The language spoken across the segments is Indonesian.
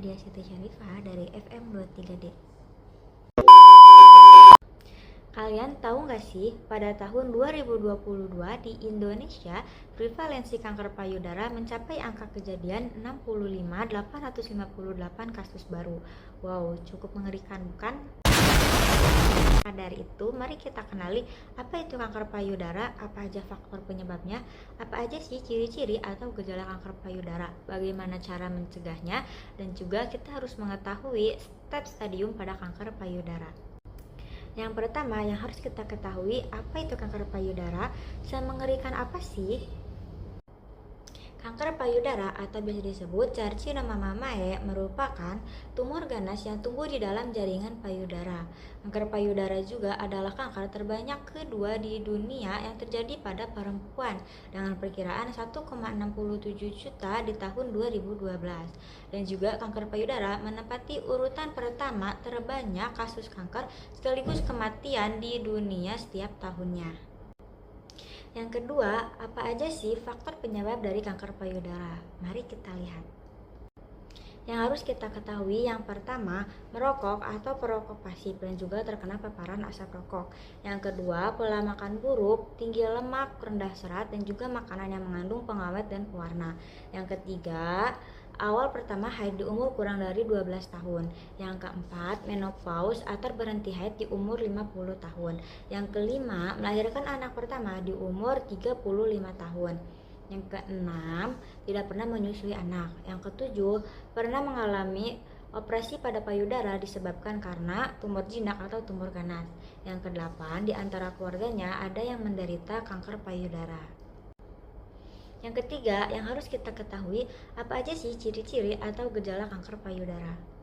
Nadia Siti Syarifah dari FM 23D. Kalian tahu nggak sih, pada tahun 2022 di Indonesia, prevalensi kanker payudara mencapai angka kejadian 65.858 kasus baru. Wow, cukup mengerikan bukan? Maka dari itu, mari kita kenali apa itu kanker payudara, apa aja faktor penyebabnya, apa aja sih ciri-ciri atau gejala kanker payudara, bagaimana cara mencegahnya, dan juga kita harus mengetahui step stadium pada kanker payudara. Yang pertama yang harus kita ketahui, apa itu kanker payudara, semengerikan apa sih? Kanker payudara atau biasa disebut carcinoma mamae merupakan tumor ganas yang tumbuh di dalam jaringan payudara. Kanker payudara juga adalah kanker terbanyak kedua di dunia yang terjadi pada perempuan dengan perkiraan 1,67 juta di tahun 2012. Dan juga kanker payudara menempati urutan pertama terbanyak kasus kanker sekaligus kematian di dunia setiap tahunnya. Yang kedua, apa aja sih faktor penyebab dari kanker payudara? Mari kita lihat. Yang harus kita ketahui, yang pertama, merokok atau perokok pasif dan juga terkena paparan asap rokok. Yang kedua, pola makan buruk, tinggi lemak, rendah serat, dan juga makanan yang mengandung pengawet dan pewarna. Yang ketiga, awal pertama haid di umur kurang dari 12 tahun. Yang keempat, menopause atau berhenti haid di umur 50 tahun. Yang kelima, melahirkan anak pertama di umur 35 tahun. Yang keenam, tidak pernah menyusui anak. Yang ketujuh, pernah mengalami operasi pada payudara disebabkan karena tumor jinak atau tumor ganas. Yang kedelapan, di antara keluarganya ada yang menderita kanker payudara. Yang ketiga, yang harus kita ketahui, apa aja sih ciri-ciri atau gejala kanker payudara?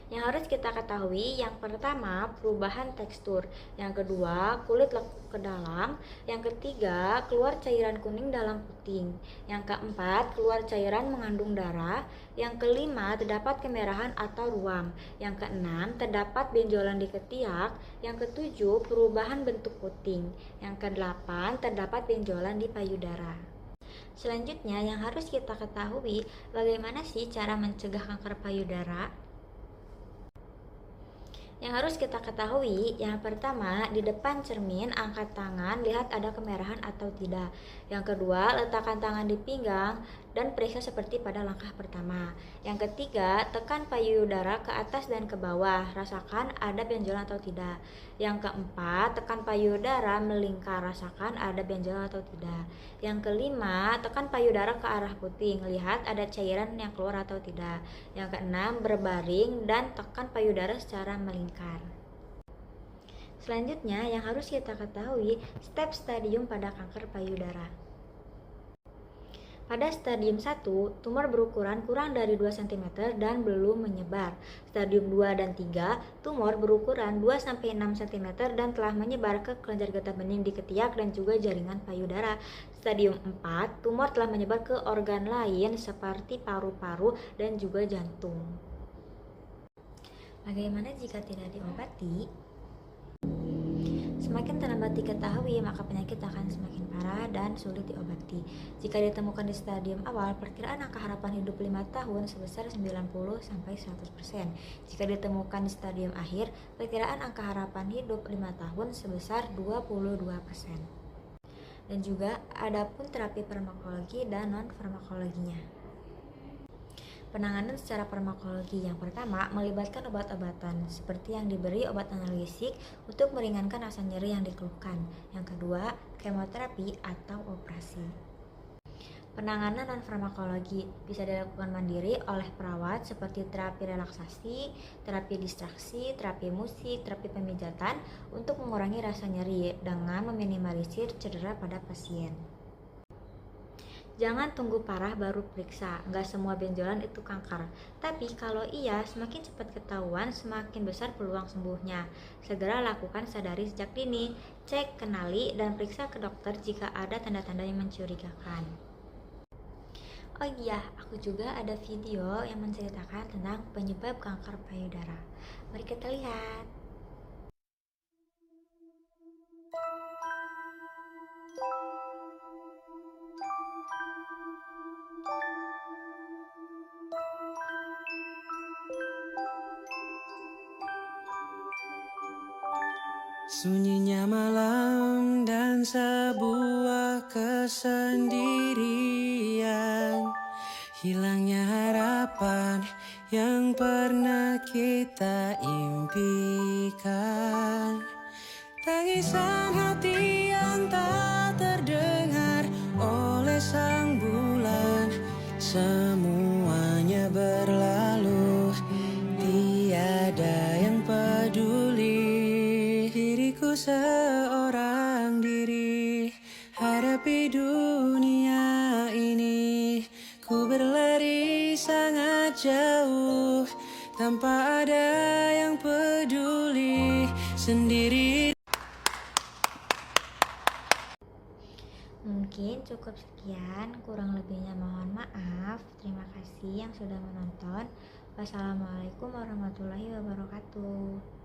Yang harus kita ketahui, yang pertama, perubahan tekstur. Yang kedua, kulit lekuk ke dalam. Yang ketiga, keluar cairan kuning dalam puting. Yang keempat, keluar cairan mengandung darah. Yang kelima, terdapat kemerahan atau ruam. Yang keenam, terdapat benjolan di ketiak. Yang ketujuh, perubahan bentuk puting. Yang kedelapan, terdapat benjolan di payudara. Selanjutnya, yang harus kita ketahui, bagaimana sih cara mencegah kanker payudara? Yang harus kita ketahui, yang pertama, di depan cermin, angkat tangan, lihat ada kemerahan atau tidak. Yang kedua, letakkan tangan di pinggang dan periksa seperti pada langkah pertama. Yang ketiga, tekan payudara ke atas dan ke bawah, rasakan ada benjolan atau tidak. Yang keempat, tekan payudara melingkar, rasakan ada benjolan atau tidak. Yang kelima, tekan payudara ke arah puting, lihat ada cairan yang keluar atau tidak. Yang keenam, berbaring dan tekan payudara secara melingkar. Selanjutnya, yang harus kita ketahui, step stadium pada kanker payudara. Pada stadium 1, tumor berukuran kurang dari 2 cm dan belum menyebar. Stadium 2 dan 3, tumor berukuran 2-6 cm dan telah menyebar ke kelenjar getah bening di ketiak dan juga jaringan payudara. Stadium 4, tumor telah menyebar ke organ lain seperti paru-paru dan juga jantung. Bagaimana jika tidak diobati? Semakin terlambat diketahui, maka penyakit akan semakin parah dan sulit diobati. Jika ditemukan di stadium awal, perkiraan angka harapan hidup 5 tahun sebesar 90-100%. Jika ditemukan di stadium akhir, perkiraan angka harapan hidup 5 tahun sebesar 22%. Dan juga ada pun terapi farmakologi dan non-farmakologinya. Penanganan secara farmakologi yang pertama melibatkan obat-obatan seperti yang diberi obat analgesik untuk meringankan rasa nyeri yang dikeluhkan. Yang kedua, kemoterapi atau operasi. Penanganan non-farmakologi bisa dilakukan mandiri oleh perawat seperti terapi relaksasi, terapi distraksi, terapi musik, terapi pemijatan untuk mengurangi rasa nyeri dengan meminimalisir cedera pada pasien. Jangan tunggu parah baru periksa, nggak semua benjolan itu kanker. Tapi kalau iya, semakin cepat ketahuan, semakin besar peluang sembuhnya. Segera lakukan sadari sejak dini, cek, kenali, dan periksa ke dokter jika ada tanda-tanda yang mencurigakan. Oh iya, aku juga ada video yang menceritakan tentang penyebab kanker payudara. Mari kita lihat. Sunyinya malam dan sebuah kesendirian, hilangnya harapan yang pernah kita impikan. Tangisan hati yang tak terdengar oleh sang bulan. Semuanya berlalu, tiada yang peduli. Diriku seorang diri, hadapi dunia ini. Ku berlari sangat jauh, tanpa ada yang peduli. Sendiri. Mungkin cukup sekian, kurang lebihnya mohon maaf. Terima kasih yang sudah menonton. Wassalamualaikum warahmatullahi wabarakatuh.